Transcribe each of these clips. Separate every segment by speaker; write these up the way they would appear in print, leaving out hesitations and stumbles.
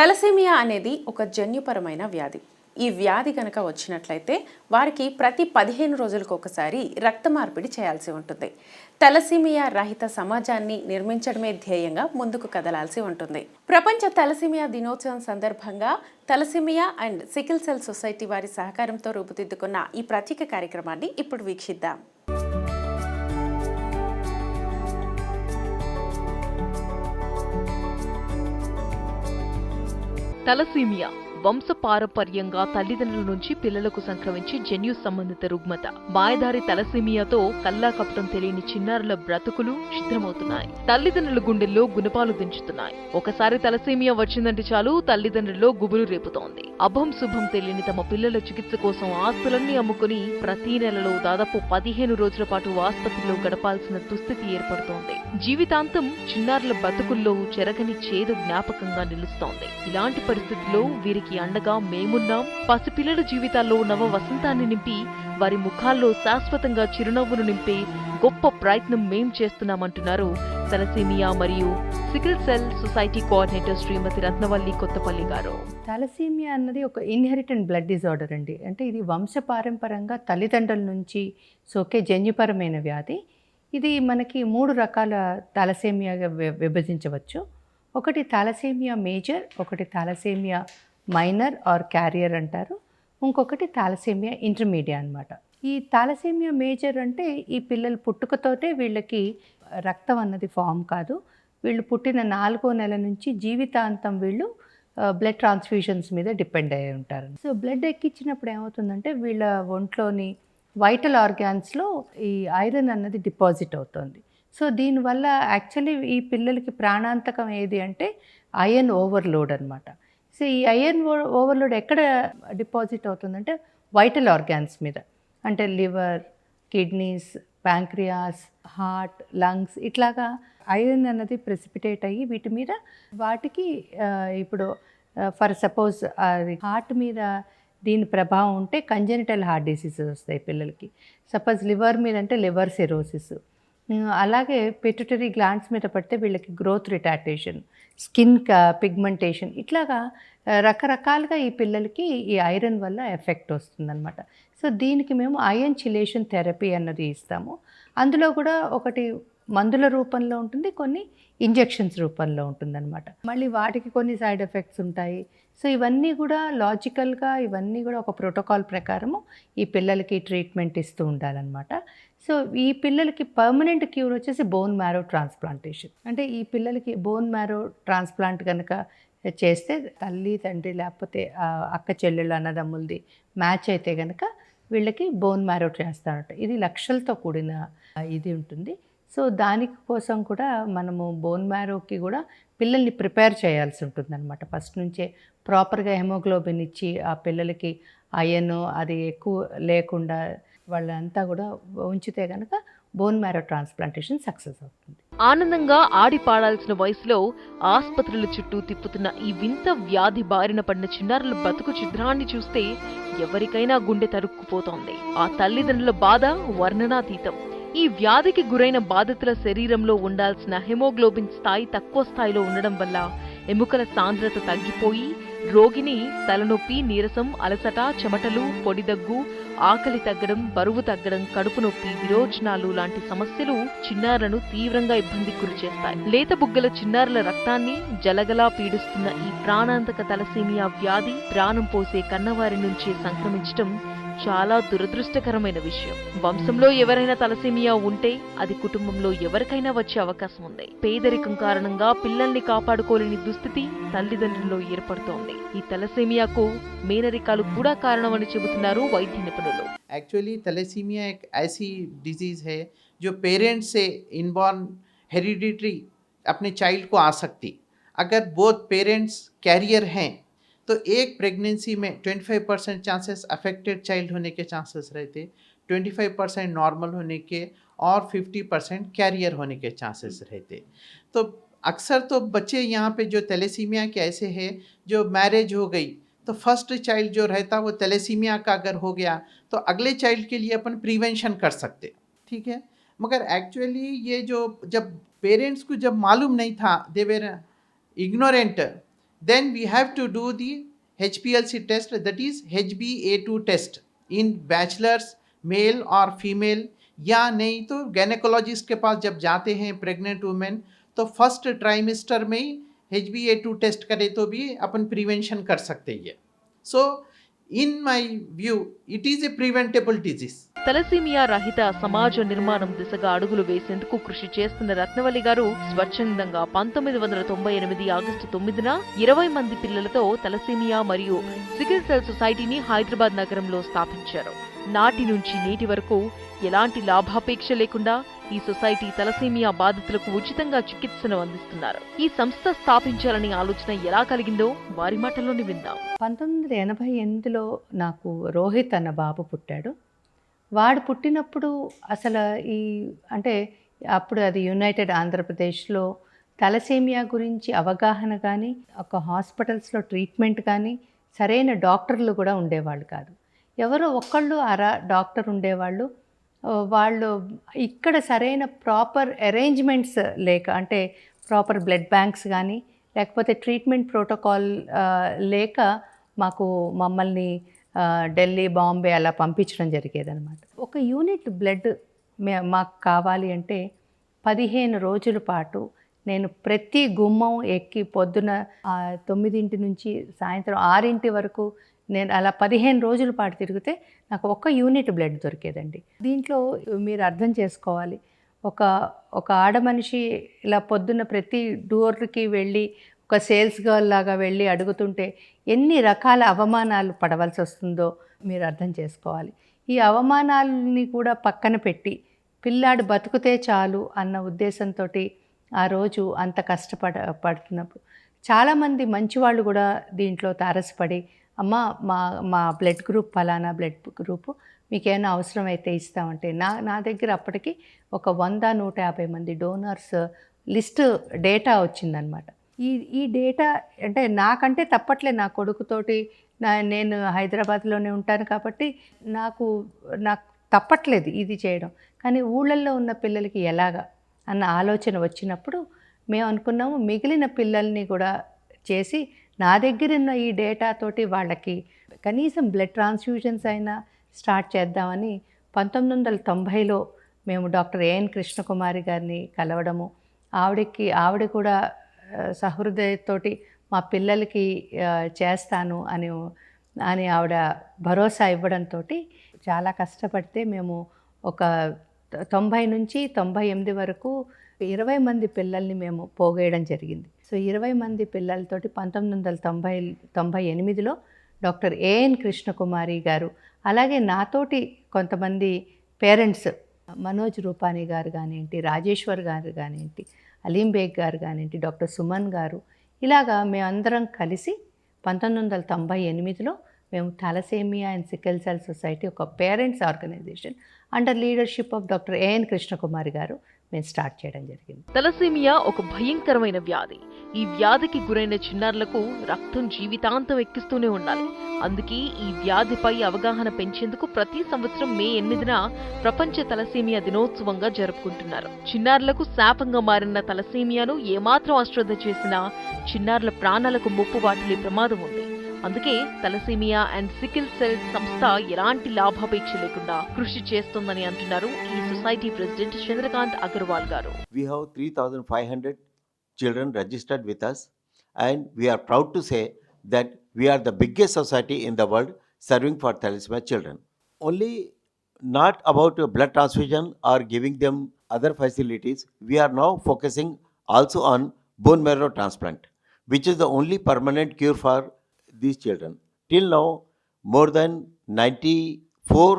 Speaker 1: Thalassemia అనేది ఒక జన్యుపరమైన వ్యాధి. ఈ వ్యాధి కనుక వచ్చినట్లయితే వారికి ప్రతి 15 రోజులకు ఒకసారి రక్త మార్పిడి చేయాల్సి ఉంటుంది. తలసేమియా రహిత సమాజాన్ని నిర్మించడమే ధ్యేయంగా ముందుకు కదలాల్సి ఉంటుంది. ప్రపంచ తలసేమియా దినోత్సవం సందర్భంగా thalassaemia and sickle cell society వారి సహకారంతో రూపుదిద్దుకున్న ఈ ప్రత్యేక కార్యక్రమాన్ని ఇప్పుడు వీక్షిద్దాం.
Speaker 2: తలసీమియా వంశపారంపర్యంగా తల్లిదండ్రుల నుంచి పిల్లలకు సంక్రమించే జన్యు సంబంధిత రుగ్మత. మాయదారి తలసీమియాతో కల్లా కపటం తెలియని చిన్నారుల బ్రతుకులు చిత్రమవుతున్నాయి. తల్లిదండ్రుల గుండెల్లో గుణపాలు దించుతున్నాయి. ఒకసారి తలసీమియా వచ్చిందంటే చాలు తల్లిదండ్రుల్లో గుబులు రేపుతోంది. అభం శుభం తెలియని తమ పిల్లల చికిత్స కోసం ఆస్తులన్నీ అమ్ముకుని ప్రతి నెలలో దాదాపు 15 రోజుల పాటు ఆసుపత్రిలో గడపాల్సిన దుస్థితి ఏర్పడుతోంది. జీవితాంతం చిన్నారుల బతుకుల్లో చెరగని చేదు జ్ఞాపకంగా నిలుస్తోంది. ఇలాంటి పరిస్థితుల్లో వీరికి అండగా మేమున్నాం. పసిపిల్లల జీవితాల్లో నవ వసంతాన్ని నింపి వారి ముఖాల్లో శాశ్వతంగా చిరునవ్వును నింపే గొప్ప ప్రయత్నం మేం చేస్తున్నామంటున్నారు తలసేమియా మరియు సికిల్ సెల్ సొసైటీ కోఆర్డినేటర్ శ్రీమతి రత్నవల్లి కొత్తపల్లి గారు.
Speaker 3: తలసేమియా అన్నది ఒక ఇన్హెరిటెంట్ బ్లడ్ డిజార్డర్ అండి. అంటే ఇది వంశపారంపరంగా తల్లిదండ్రుల నుంచి సోకే జన్యుపరమైన వ్యాధి. ఇది మనకి 3 రకాల తలసేమియాగా విభజించవచ్చు. ఒకటి తలసేమియా మేజర్, ఒకటి తలసేమియా మైనర్ ఆర్ క్యారియర్ అంటారు, ఇంకొకటి తలసేమియా ఇంటర్మీడియట్ అన్నమాట. ఈ తలసేమియా మేజర్ అంటే ఈ పిల్లలు పుట్టుకతోటే వీళ్ళకి రక్తం అన్నది ఫామ్ కాదు. వీళ్ళు పుట్టిన 4వ నెల నుంచి జీవితాంతం వీళ్ళు బ్లడ్ ట్రాన్స్ఫ్యూషన్స్ మీద డిపెండ్ అయ్యి ఉంటారు. సో బ్లడ్ ఎక్కించినప్పుడు ఏమవుతుందంటే వీళ్ళ ఒంట్లోని వైటల్ ఆర్గాన్స్లో ఈ ఐరన్ అన్నది డిపాజిట్ అవుతుంది. సో దీనివల్ల యాక్చువల్లీ ఈ పిల్లలకి ప్రాణాంతకం ఏది అంటే ఐరన్ ఓవర్లోడ్ అనమాట. సో ఈ ఐరన్ ఓవర్లోడ్ ఎక్కడ డిపాజిట్ అవుతుందంటే వైటల్ ఆర్గాన్స్ మీద, అంటే liver, kidneys, pancreas, heart, lungs, ఇట్లాగా ఐరన్ అన్నది ప్రెసిపిటేట్ అయ్యి వీటి మీద వాటికి ఇప్పుడు ఫర్ సపోజ్ హార్ట్ మీద దీని ప్రభావం ఉంటే కంజెనిటల్ హార్ట్ డిసీజెస్ వస్తాయి పిల్లలకి. సపోజ్ లివర్ మీద అంటే లివర్ సిరోసిస్. అలాగే పిట్యూటరీ గ్లాండ్స్ మీద పడితే వీళ్ళకి గ్రోత్ రిటార్డేషన్, స్కిన్ పిగ్మెంటేషన్, ఇట్లాగా రకరకాలుగా ఈ పిల్లలకి ఈ ఐరన్ వల్ల ఎఫెక్ట్ వస్తుందన్నమాట. సో దీనికి మేము ఐరన్ చిలేషన్ థెరపీ అన్నది ఇస్తాము. అందులో కూడా ఒకటి మందుల రూపంలో ఉంటుంది, కొన్ని ఇంజెక్షన్స్ రూపంలో ఉంటుందన్నమాట. మళ్ళీ వాటికి కొన్ని సైడ్ ఎఫెక్ట్స్ ఉంటాయి. సో ఇవన్నీ కూడా లాజికల్గా, ఇవన్నీ కూడా ఒక ప్రోటోకాల్ ప్రకారము ఈ పిల్లలకి ట్రీట్మెంట్ ఇస్తూ ఉండాలన్నమాట. సో ఈ పిల్లలకి పర్మనెంట్ క్యూర్ వచ్చేసి బోన్ మ్యారో ట్రాన్స్ప్లాంటేషన్. అంటే ఈ పిల్లలకి బోన్ మ్యారో ట్రాన్స్ప్లాంట్ కనుక చేస్తే తల్లి తండ్రి లేకపోతే అక్క చెల్లెళ్ళు అన్నదమ్ములది మ్యాచ్ అయితే కనుక వీళ్ళకి బోన్ మ్యారో చేస్తారట. ఇది లక్షలతో కూడిన ఇది ఉంటుంది. సో దానికోసం కూడా మనము బోన్ మ్యారోకి కూడా పిల్లల్ని ప్రిపేర్ చేయాల్సి ఉంటుంది అనమాట. ఫస్ట్ నుంచే ప్రాపర్గా హెమోగ్లోబిన్ ఇచ్చి ఆ పిల్లలకి ఐరన్ అది ఎక్కువ లేకుండా వాళ్ళంతా కూడా ఉంచితే కనుక బోన్ మ్యారో ట్రాన్స్ప్లాంటేషన్ సక్సెస్ అవుతుంది.
Speaker 2: ఆనందంగా ఆడి పాడాల్సిన వయసులో ఆసుపత్రుల చుట్టూ తిప్పుతున్న ఈ వింత వ్యాధి బారిన పడిన చిన్నారుల బతుకు చిత్రాన్ని చూస్తే ఎవరికైనా గుండె తరుక్కుపోతోంది. ఆ తల్లిదండ్రుల బాధ వర్ణనాతీతం. ఈ వ్యాధికి గురైన బాధితుల శరీరంలో ఉండాల్సిన హెమోగ్లోబిన్ స్థాయి తక్కువ స్థాయిలో ఉండడం వల్ల ఎముకల సాంద్రత తగ్గిపోయి రోగిని తలనొప్పి, నీరసం, అలసట, చెమటలు, పొడిదగ్గు, ఆకలి తగ్గడం, బరువు తగ్గడం, కడుపు నొప్పి, విరోచనాలు లాంటి సమస్యలు చిన్నారులను తీవ్రంగా ఇబ్బందికి గురిచేస్తాయి. లేత బుగ్గల చిన్నారుల రక్తాన్ని జలగలా పీడిస్తున్న ఈ ప్రాణాంతక తలసేమియా వ్యాధి ప్రాణం పోసే కన్నవారి నుంచే సంక్రమించడం చాలా దురదృష్టకరమైన విషయం. వంశంలో ఎవరైనా తలసేమియా ఉంటే అది కుటుంబంలో ఎవరికైనా వచ్చే అవకాశం ఉంది. పేదరికం కారణంగా పిల్లల్ని కాపాడుకోలేని దుస్థితి తల్లిదండ్రుల్లో ఏర్పడుతోంది. ఈ తలసేమియాకు మేనరికాలు కూడా కారణమని చెబుతున్నారు వైద్య నిపుణులు.
Speaker 4: एक्चुअली तलेसीमिया एक ऐसी डिजीज़ है जो पेरेंट्स से इनबॉर्न हेरिडिटरी अपने चाइल्ड को आ सकती. अगर बोथ पेरेंट्स कैरियर हैं तो एक प्रेगनेंसी में 25% चांसेस अफेक्टेड चाइल्ड होने के चांसेस रहते, 25% नॉर्मल होने के और 50% कैरियर होने के चांसेस रहते. तो अक्सर तो बच्चे यहाँ पे जो तलेसीमिया के ऐसे हैं जो मैरिज हो गई तो फर्स्ट चाइल्ड जो रहता वो तलेसीमिया का अगर हो गया तो अगले चाइल्ड के लिए अपन प्रिवेंशन कर सकते, ठीक है. मगर एक्चुअली ये जो जब पेरेंट्स को जब मालूम नहीं था, they were ignorant then we have to do the HPLC test, that is HbA2 test in bachelors male और फीमेल, या नहीं तो गैनेकोलॉजिस्ट के पास जब जाते हैं प्रेग्नेंट वुमेन तो फर्स्ट ट्राइमेस्टर में ही HbA2 टेस्ट करें तो भी अपन प्रिवेंशन कर सकते हैं. सो in my view it is a preventable disease.
Speaker 2: Thalassaemia రహిత సమాజ నిర్మాణం దిశగా అడుగులు వేసేందుకు కృషి చేస్తున్న రత్నవల్లి గారు స్వచ్ఛందంగా 1998 ఆగస్టు 9న 20 మంది పిల్లలతో తలసీమియా మరియు సికిల్ సెల్ సొసైటీని హైదరాబాద్ నగరంలో స్థాపించారు. నాటి నుంచి నేటి వరకు ఎలాంటి లాభాపేక్ష లేకుండా ఈ సొసైటీ తలసీమియా బాధితులకు ఉచితంగా చికిత్సను అందిస్తున్నారు. ఈ సంస్థ స్థాపించాలని ఆలోచన ఎలా కలిగిందో వారి మాటల్లోనే విందాం.
Speaker 3: 1988లో నాకు రోహిత్ అన్న బాబు పుట్టాడు. వాడు పుట్టినప్పుడు అసలు అంటే అప్పుడు అది యునైటెడ్ ఆంధ్రప్రదేశ్లో తలసేమియా గురించి అవగాహన కానీ, ఒక హాస్పిటల్స్లో ట్రీట్మెంట్ కానీ, సరైన డాక్టర్లు కూడా ఉండేవాళ్ళు కాదు. ఎవరో ఒక్కళ్ళు డాక్టర్ ఉండేవాళ్ళు. వాళ్ళు ఇక్కడ సరైన ప్రాపర్ అరేంజ్మెంట్స్ లేక, అంటే ప్రాపర్ బ్లడ్ బ్యాంక్స్ కానీ లేకపోతే ట్రీట్మెంట్ ప్రోటోకాల్ లేక మమ్మల్ని ఢిల్లీ, బాంబే అలా పంపించడం జరిగేదనమాట. ఒక యూనిట్ బ్లడ్ మాకు కావాలి అంటే 15 రోజుల పాటు నేను ప్రతి గుమ్మం ఎక్కి పొద్దున 9 నుంచి సాయంత్రం 6 వరకు నేను అలా 15 రోజుల పాటు తిరిగితే నాకు ఒక్క యూనిట్ బ్లడ్ దొరికేదండి. దీంట్లో మీరు అర్థం చేసుకోవాలి, ఒక ఆడ మనిషి ఇలా పొద్దున్న ప్రతి డోర్కి వెళ్ళి ఒక సేల్స్ గర్ల్ లాగా వెళ్ళి అడుగుతుంటే ఎన్ని రకాల అవమానాలు పడవలసి వస్తుందో మీరు అర్థం చేసుకోవాలి. ఈ అవమానాలని కూడా పక్కన పెట్టి పిల్లాడు బతుకుతే చాలు అన్న ఉద్దేశంతో ఆ రోజు అంత పడుతున్నప్పుడు చాలామంది మంచివాళ్ళు కూడా దీంట్లో తారసపడి, అమ్మ మా బ్లడ్ గ్రూప్ ఫలానా బ్లడ్ గ్రూపు మీకేమైనా అవసరం అయితే ఇస్తామంటే నా దగ్గర అప్పటికి ఒక 100-150 మంది డోనర్స్ లిస్ట్ డేటా వచ్చిందనమాట. ఈ డేటా అంటే నాకంటే తప్పట్లే, నా కొడుకుతోటి నేను హైదరాబాద్లోనే ఉంటాను కాబట్టి నాకు తప్పట్లేదు ఇది చేయడం. కానీ ఊళ్ళల్లో ఉన్న పిల్లలకి ఎలాగా అన్న ఆలోచన వచ్చినప్పుడు మేము అనుకున్నాము మిగిలిన పిల్లల్ని కూడా చేసి నా దగ్గర ఉన్న ఈ డేటాతోటి వాళ్ళకి కనీసం బ్లడ్ ట్రాన్స్ఫ్యూజన్స్ అయినా స్టార్ట్ చేద్దామని 1990లో మేము డాక్టర్ ఏఎన్ కృష్ణకుమారి గారిని కలవడము, ఆవిడ కూడా సహృదయతోటి మా పిల్లలకి చేస్తాను అని ఆవిడ భరోసా ఇవ్వడంతో చాలా కష్టపడితే మేము ఒక 90 నుంచి 98 వరకు 20 మంది పిల్లల్ని మేము పోగేయడం జరిగింది. సో 20 మంది పిల్లలతోటి 1998లో డాక్టర్ ఏఎన్ కృష్ణకుమారి గారు, అలాగే నాతోటి కొంతమంది పేరెంట్స్ మనోజ్ రూపానీ గారు కానివ్వండి, రాజేశ్వర్ గారు కానివ్వండి, అలీం బేగ్ గారు కానివ్వండి, డాక్టర్ సుమన్ గారు, ఇలాగా మేమందరం కలిసి 1998లో మేము thalassaemia and sickle cell society, ఒక parents organisation under leadership of doctor A N Krishnakumari garu మేము స్టార్ట్ చేయడం జరిగింది.
Speaker 2: తలసేమియా ఒక భయంకరమైన వ్యాధి. ఈ వ్యాధికి గురైన చిన్నారులకు రక్తం జీవితాంతం ఎక్కిస్తూనే ఉండాలి. అందుకే ఈ వ్యాధిపై అవగాహన పెంచేందుకు ప్రతి సంవత్సరం మే 8న ప్రపంచ తలసేమియా దినోత్సవంగా జరుపుకుంటున్నారు. చిన్నారులకు శాపంగా మారిన తలసేమియాను ఏమాత్రం అశ్రద్ధ చేసినా చిన్నారుల ప్రాణాలకు ముప్పు వాటిల్లే ప్రమాదం ఉంది. అందుకే తలసేమియా అండ్ సికిల్ సెల్ సంస్థ ఎలాంటి లాభాపేక్ష లేకుండా కృషి చేస్తుందని అంటున్నారు ఈ సొసైటీ ప్రెసిడెంట్ చంద్రకాంత్ అగర్వాల్ గారు.
Speaker 5: We have 3,500 children registered with us, and we are proud to say that we are the biggest society in the world serving for thalassemia children. Only not about blood transfusion or giving them other facilities. We are now focusing also on bone marrow transplant, which is the only permanent cure for these children. Till now, more than 94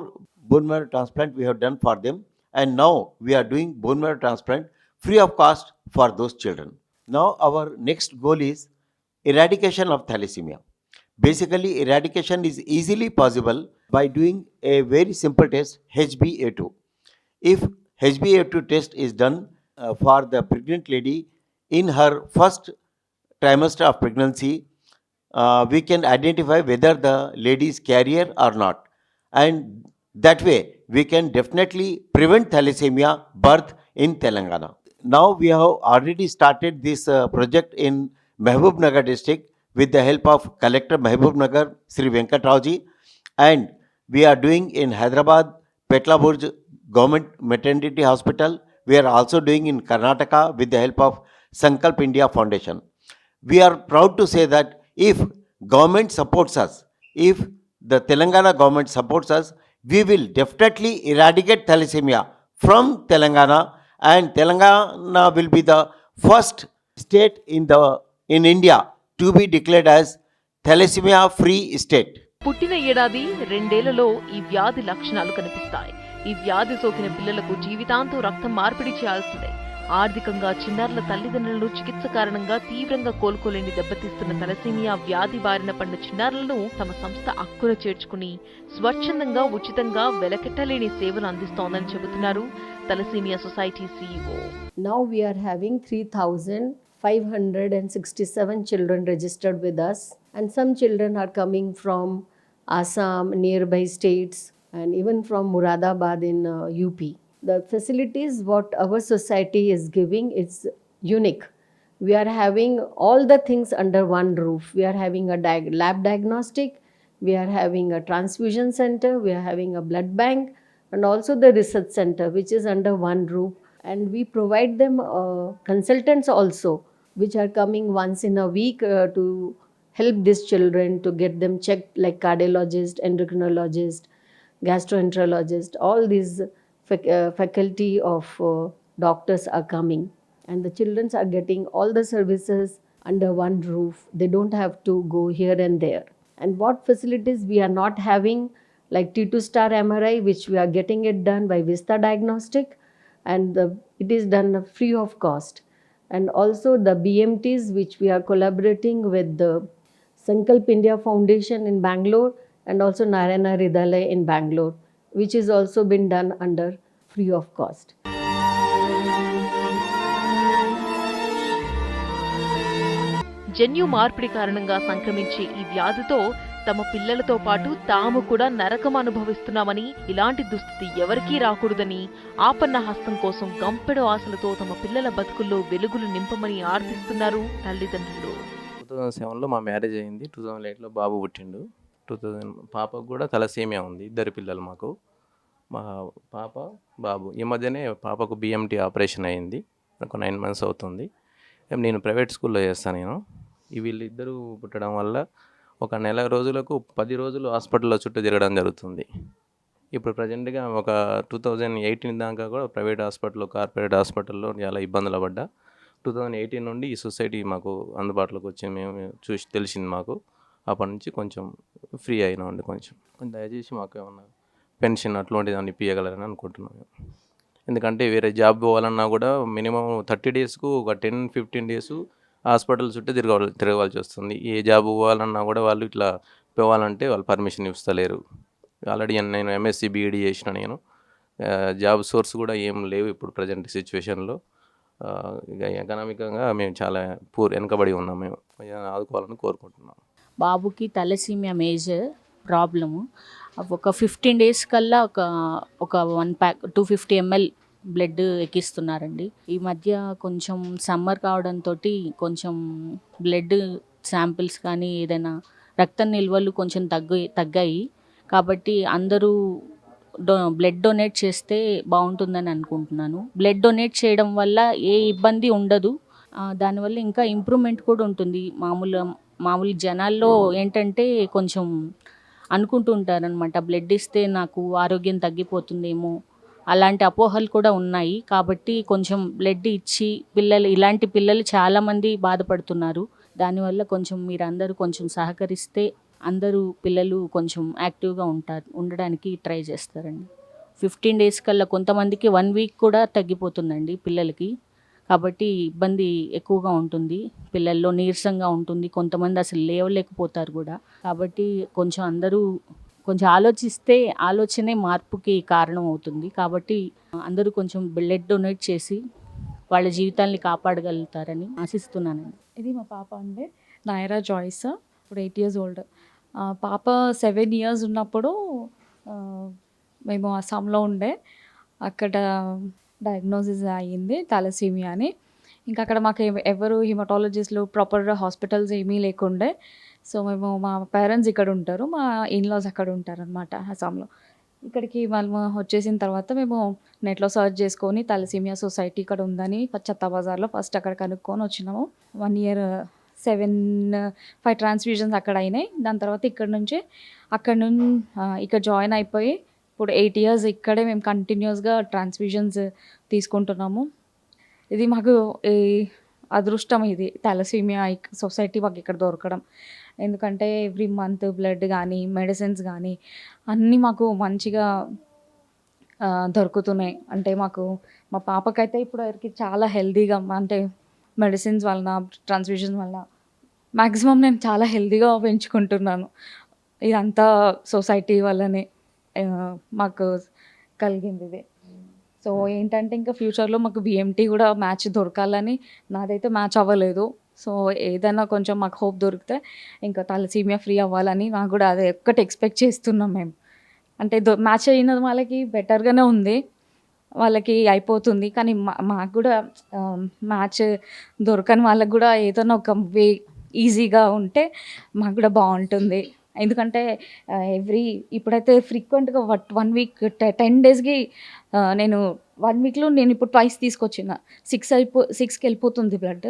Speaker 5: bone marrow transplant we have done for them, and now we are doing bone marrow transplant free of cost for those children. Now our next goal is eradication of thalassemia. Basically, eradication is easily possible by doing a very simple test, HbA2. If HbA2 test is done for the pregnant lady in her first trimester of pregnancy, we can identify whether the lady is carrier or not, and that way we can definitely prevent thalassemia birth in Telangana. Now we have already started this project in Mehboob Nagar district with the help of Collector Mehboob Nagar, Sri Venkat Rao ji, and we are doing in Hyderabad, Petla Burj Government Maternity Hospital. We are also doing in Karnataka with the help of Sankalp India Foundation. We are proud to say that if government supports us, if the Telangana government supports us, we will definitely eradicate thalassemia from Telangana, and Telangana will be the first state in India to be declared as thalassemia free state.
Speaker 2: పుట్టిన ఏడాది 2 ఏళ్లలో ఈ వ్యాధి లక్షణాలు కనిపిస్తాయి. ఈ వ్యాధి సోకిన పిల్లలకు జీవితాంతం రక్తం మార్పిడి చేయాల్సిందే. ఆర్థికంగా చిన్నారుల తల్లిదండ్రులను చికిత్స కారణంగా తీవ్రంగా కోలుకోలేని దెబ్బతీస్తున్న తలసీమియా వ్యాధి బారిన పడిన చిన్నారులను తమ సంస్థ అక్కున చేర్చుకుని స్వచ్ఛందంగా ఉచితంగా వెలకెట్టలేని సేవలు అందిస్తోందని చెబుతున్నారు thalassaemia society CEO.
Speaker 6: Now we are having 3,567 children registered with us, and some children are coming from Assam, nearby states, and even from Muradabad in UP. The facilities what our society is giving is unique. We are having all the things under one roof. We are having a lab diagnostic, we are having a transfusion center, we are having a blood bank, and also the research center, which is under one roof. And we provide them consultants also, which are coming once in a week to help these children to get them checked, like cardiologist, endocrinologist, gastroenterologist. All these faculty of doctors are coming, and the children are getting all the services under one roof. They don't have to go here and there. And what facilities we are not having, like T2 star MRI, which we are getting it done by Vista Diagnostic, and it is done free of cost. And also the BMTs, which we are collaborating with the Sankalp India Foundation in Bangalore, and also Narayana Hridayalaya in Bangalore, which is also been done under free of cost.
Speaker 2: జన్యు మార్పిడి కారణంగా సంక్రమించే ఈ వ్యాధితో తమ పిల్లలతో పాటు తాము కూడా నరకం అనుభవిస్తున్నామని, ఇలాంటి దుస్థితి ఎవరికీ రాకూడదని ఆపన్న హస్తం కోసం గంపెడు ఆశలతో తమ పిల్లల బతుకుల్లో వెలుగులు నింపమని ఆర్థిస్తున్నారు తల్లిదండ్రులు.
Speaker 7: 2007లో మా మ్యారేజ్ అయింది. 2008లో బాబు పుట్టిండు. పాపకు కూడా తలసేమియా ఉంది. 2 పిల్లలు మాకు. మా పాప బాబు ఈ మధ్యనే పాపకు BMT ఆపరేషన్ అయింది. ఒక 9 months అవుతుంది. నేను ప్రైవేట్ స్కూల్లో చేస్తాను. నేను వీళ్ళిద్దరూ పుట్టడం వల్ల ఒక నెల రోజులకు 10 రోజులు హాస్పిటల్లో చుట్టూ తిరగడం జరుగుతుంది. ఇప్పుడు ప్రజెంట్గా ఒక 2018 దాకా కూడా ప్రైవేట్ హాస్పిటల్లో, కార్పొరేట్ హాస్పిటల్లో చాలా ఇబ్బందులు పడ్డా. 2018 నుండి ఈ సొసైటీ మాకు అందుబాటులోకి వచ్చి మేము చూసి తెలిసింది మాకు. అప్పటి నుంచి కొంచెం ఫ్రీ అయినామండి. కొంచెం దయచేసి మాకు ఏమన్నా పెన్షన్ అట్లాంటిది అని ఇప్పించగలరని అనుకుంటున్నాను. ఎందుకంటే వేరే జాబ్ పోవాలన్నా కూడా మినిమం 30 daysకు ఒక 10-15 days హాస్పిటల్ చుట్టూ తిరగవలసి వస్తుంది. ఏ జాబ్ పోవాలన్నా కూడా వాళ్ళు ఇట్లా పోవాలంటే వాళ్ళు పర్మిషన్ ఇస్తలేరు. ఆల్రెడీ నేను MSc BEd చేసిన. నేను జాబ్ సోర్స్ కూడా ఏం లేవు ఇప్పుడు ప్రజెంట్ సిచ్యువేషన్లో. ఇక ఎకనామికంగా మేము చాలా వెనకబడి ఉన్నాం. మేము ఆదుకోవాలని కోరుకుంటున్నాం.
Speaker 8: బాబుకి తలసీమియా మేజర్ ప్రాబ్లము. ఒక 15 days కల్లా ఒక 1 pack 250 ml బ్లడ్ ఎక్కిస్తున్నారండి. ఈ మధ్య కొంచెం సమ్మర్ కావడంతో కొంచెం బ్లడ్ శాంపిల్స్ కానీ ఏదైనా రక్త నిల్వలు కొంచెం తగ్గాయి. కాబట్టి అందరూ బ్లడ్ డొనేట్ చేస్తే బాగుంటుందని అనుకుంటున్నాను. బ్లడ్ డొనేట్ చేయడం వల్ల ఏ ఇబ్బంది ఉండదు. దానివల్ల ఇంకా ఇంప్రూవ్మెంట్ కూడా ఉంటుంది. మామూలు జనాల్లో ఏంటంటే కొంచెం అనుకుంటూ ఉంటారనమాట, బ్లడ్ ఇస్తే నాకు ఆరోగ్యం తగ్గిపోతుందేమో, అలాంటి అపోహలు కూడా ఉన్నాయి. కాబట్టి కొంచెం బ్లడ్ ఇచ్చి ఇలాంటి పిల్లలు చాలామంది బాధపడుతున్నారు. దానివల్ల కొంచెం మీరందరూ కొంచెం సహకరిస్తే అందరూ పిల్లలు కొంచెం యాక్టివ్గా ఉండడానికి ట్రై చేస్తారండి. 15 days కల్లా కొంతమందికి 1 week కూడా తగ్గిపోతుందండి పిల్లలకి. కాబట్టి ఇబ్బంది ఎక్కువగా ఉంటుంది. పిల్లల్లో నీరసంగా ఉంటుంది. కొంతమంది అసలు లేవలేకపోతారు కూడా. కాబట్టి కొంచెం అందరూ కొంచెం ఆలోచిస్తే ఆలోచనే మార్పుకి కారణం అవుతుంది. కాబట్టి అందరూ కొంచెం బ్లడ్ డొనేట్ చేసి వాళ్ళ జీవితాల్ని కాపాడగలుగుతారని ఆశిస్తున్నానండి.
Speaker 9: ఇది మా పాప అండి, నాయరా జాయిస్. ఇప్పుడు 8 years old. పాప 7 years ఉన్నప్పుడు మేము అస్సాంలో ఉండే. అక్కడ డయాగ్నోసిస్ అయ్యింది తలసీమియా అని. ఇంకా అక్కడ మాకు ఎవరు హిమటాలజిస్టులు ప్రాపర్ హాస్పిటల్స్ ఏమీ లేకుండే. సో మేము మా పేరెంట్స్ ఇక్కడ ఉంటారు, మా ఇన్లాస్ అక్కడ ఉంటారు అనమాట అస్సాంలో. ఇక్కడికి మేము వచ్చేసిన తర్వాత మేము నెట్లో సర్చ్ చేసుకొని తలసీమియా సొసైటీ ఇక్కడ ఉందని చెత్తా బజార్లో ఫస్ట్ అక్కడ కనుక్కొని వచ్చినాము. 1 year 5 ట్రాన్స్ఫ్యూజన్స్ అక్కడ అయినాయి. దాని తర్వాత ఇక్కడ జాయిన్ అయిపోయి ఇప్పుడు 8 years ఇక్కడే మేము కంటిన్యూస్గా ట్రాన్స్ఫ్యూజన్స్ తీసుకుంటున్నాము. ఇది మాకు ఈ అదృష్టం, ఇది థాలసీమియా సొసైటీ మాకు ఇక్కడ దొరకడం. ఎందుకంటే ఎవ్రీ మంత్ బ్లడ్ కానీ మెడిసిన్స్ కానీ అన్నీ మాకు మంచిగా దొరుకుతున్నాయి. అంటే మాకు మా పాపకైతే ఇప్పుడు వరకు చాలా హెల్తీగా, అంటే మెడిసిన్స్ వలన ట్రాన్స్ఫ్యూజన్ వలన మ్యాక్సిమం నేను చాలా హెల్తీగా పెంచుకుంటున్నాను. ఇదంతా సొసైటీ వల్లనే మాకు కలిగింది ఇది. సో ఏంటంటే ఇంకా ఫ్యూచర్లో మాకు బిఎంటీ కూడా మ్యాచ్ దొరకాలని, నాదైతే మ్యాచ్ అవ్వలేదు. సో ఏదైనా కొంచెం మాకు హోప్ దొరికితే ఇంకా తలసీమియా ఫ్రీ అవ్వాలని నాకు కూడా అదే ఒక్కటి ఎక్స్పెక్ట్ చేస్తున్నాం మేము. అంటే మ్యాచ్ అయిన వాళ్ళకి బెటర్గానే ఉంది, వాళ్ళకి అయిపోతుంది. కానీ మాకు కూడా మ్యాచ్ దొరకని వాళ్ళకి కూడా ఏదైనా ఒక వే ఈజీగా ఉంటే మాకు కూడా బాగుంటుంది. ఎందుకంటే ఇప్పుడైతే ఫ్రీక్వెంట్గా 1 week 10 daysకి నేను 1 weekలో నేను ఇప్పుడు ట్వైస్ తీసుకొచ్చిన 6కి వెళ్ళిపోతుంది బ్లడ్.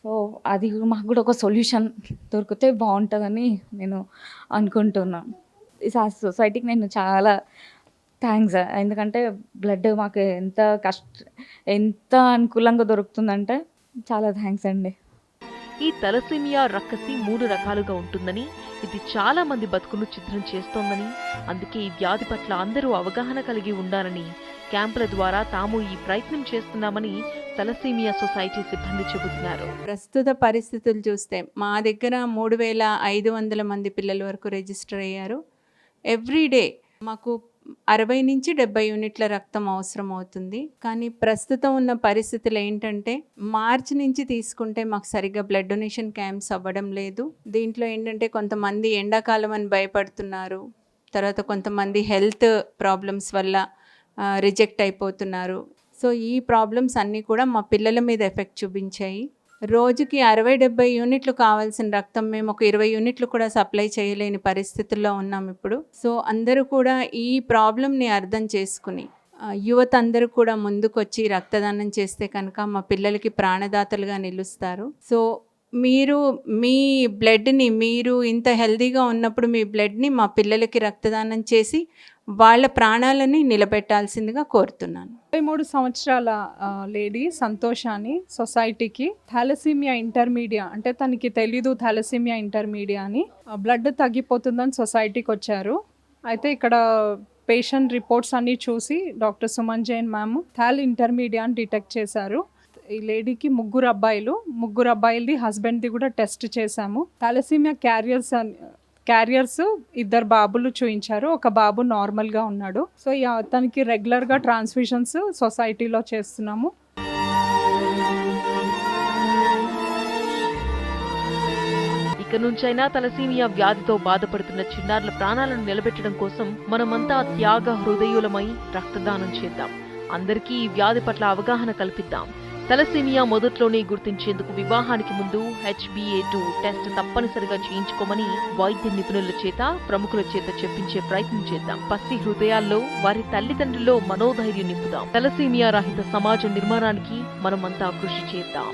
Speaker 9: సో అది మాకు కూడా ఒక సొల్యూషన్ దొరికితే బాగుంటుందని నేను అనుకుంటున్నాను. ఈ సొసైటీకి నేను చాలా థ్యాంక్స్. ఎందుకంటే బ్లడ్ మాకు ఎంత అనుకూలంగా దొరుకుతుందంటే చాలా థ్యాంక్స్ అండి.
Speaker 2: ఈ తలసీమియా రక్కసి 3 రకాలుగా ఉంటుందని, ఇది చాలా మంది బతుకును చిత్రం చేస్తోందని, అందుకే ఈ వ్యాధి పట్ల అందరూ అవగాహన కలిగి ఉండాలని క్యాంపుల ద్వారా తాము ఈ ప్రయత్నం చేస్తున్నామని తలసీమియా సొసైటీ సిబ్బంది చెబుతున్నారు.
Speaker 10: ప్రస్తుత పరిస్థితులు చూస్తే మా దగ్గర 3,500 మంది పిల్లల వరకు రిజిస్టర్ అయ్యారు. ఎవ్రీడే మాకు 60 నుంచి 70 యూనిట్ల రక్తం అవసరం అవుతుంది. కానీ ప్రస్తుతం ఉన్న పరిస్థితులు ఏంటంటే మార్చి నుంచి తీసుకుంటే మాకు సరిగ్గా బ్లడ్ డొనేషన్ క్యాంప్స్ అవ్వడం లేదు. దీంట్లో ఏంటంటే కొంతమంది ఎండాకాలం అని భయపడుతున్నారు, తర్వాత కొంతమంది హెల్త్ ప్రాబ్లమ్స్ వల్ల రిజెక్ట్ అయిపోతున్నారు. సో ఈ ప్రాబ్లమ్స్ అన్నీ కూడా మా పిల్లల మీద ఎఫెక్ట్ చూపించాయి. రోజుకి 60-70 యూనిట్లు కావాల్సిన రక్తం మేము ఒక 20 యూనిట్లు కూడా సప్లై చేయలేని పరిస్థితుల్లో ఉన్నాం ఇప్పుడు. సో అందరూ కూడా ఈ ప్రాబ్లమ్ని అర్థం చేసుకుని యువత అందరూ కూడా ముందుకొచ్చి రక్తదానం చేస్తే కనుక మా పిల్లలకి ప్రాణదాతలుగా నిలుస్తారు. సో మీరు మీ బ్లడ్ని, మీరు ఇంత హెల్తీగా ఉన్నప్పుడు మీ బ్లడ్ని మా పిల్లలకి రక్తదానం చేసి వాళ్ళ ప్రాణాలని నిలబెట్టాల్సిందిగా కోరుతున్నాను.
Speaker 11: 23 సంవత్సరాల లేడీ సంతోషాని సొసైటీకి థాలసీమియా ఇంటర్మీడియా, అంటే తనకి తెలీదు థాలసీమియా ఇంటర్మీడియా అని, బ్లడ్ తగ్గిపోతుందని సొసైటీకి వచ్చారు. అయితే ఇక్కడ పేషెంట్ రిపోర్ట్స్ అన్నీ చూసి doctor Suman Jain ma'am intermedia అని డిటెక్ట్ చేశారు. ఈ లేడీకి 3 అబ్బాయిలది హస్బెండ్ది కూడా టెస్ట్ చేశాము. థాలసీమియా క్యారియర్స్ 2 బాబులు చూయించారు. ఒక బాబు నార్మల్గా ఉన్నాడు. సో తనకి రెగ్యులర్గా ట్రాన్స్ఫ్యూషన్స్ సొసైటీలో చేస్తున్నాము.
Speaker 2: ఇక నుంచైనా తలసీమియా వ్యాధితో బాధపడుతున్న చిన్నారుల ప్రాణాలను నిలబెట్టడం కోసం మనమంతా త్యాగ హృదయులమై రక్తదానం చేద్దాం. అందరికీ ఈ వ్యాధి పట్ల అవగాహన కల్పిద్దాం. తలసీమియా మొదట్లోనే గుర్తించేందుకు వివాహానికి ముందు HbA2 టెస్ట్ తప్పనిసరిగా చేయించుకోమని వైద్య నిపుణుల చేత, ప్రముఖుల చేత చెప్పించే ప్రయత్నం చేద్దాం. పసి హృదయాల్లో, వారి తల్లిదండ్రుల్లో మనోధైర్యం నింపుదాం. తలసీమియా రహిత సమాజం నిర్మాణానికి మనమంతా కృషి చేద్దాం.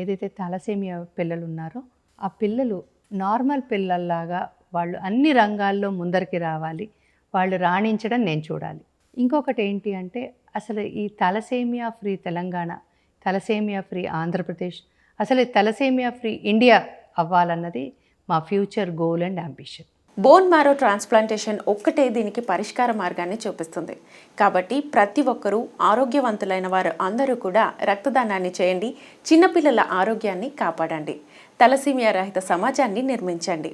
Speaker 3: ఏదైతే తలసేమియా పిల్లలు ఉన్నారో ఆ పిల్లలు నార్మల్ పిల్లల్లాగా వాళ్ళు అన్ని రంగాల్లో ముందరికి రావాలి, వాళ్ళు రాణించడం నేను చూడాలి. ఇంకొకటి ఏంటి అంటే అసలు ఈ thalassemia free Telangana, thalassemia free Andhra Pradesh, అసలు తలసేమియా ఫ్రీ ఇండియా అవ్వాలన్నది మా future goal and ambition.
Speaker 1: Bone marrow transplantation ఒక్కటే దీనికి పరిష్కార మార్గాన్ని చూపిస్తుంది. కాబట్టి ప్రతి ఒక్కరూ, ఆరోగ్యవంతులైన వారు అందరూ కూడా రక్తదానాన్ని చేయండి. చిన్నపిల్లల ఆరోగ్యాన్ని కాపాడండి. తలసీమియా రహిత సమాజాన్ని నిర్మించండి.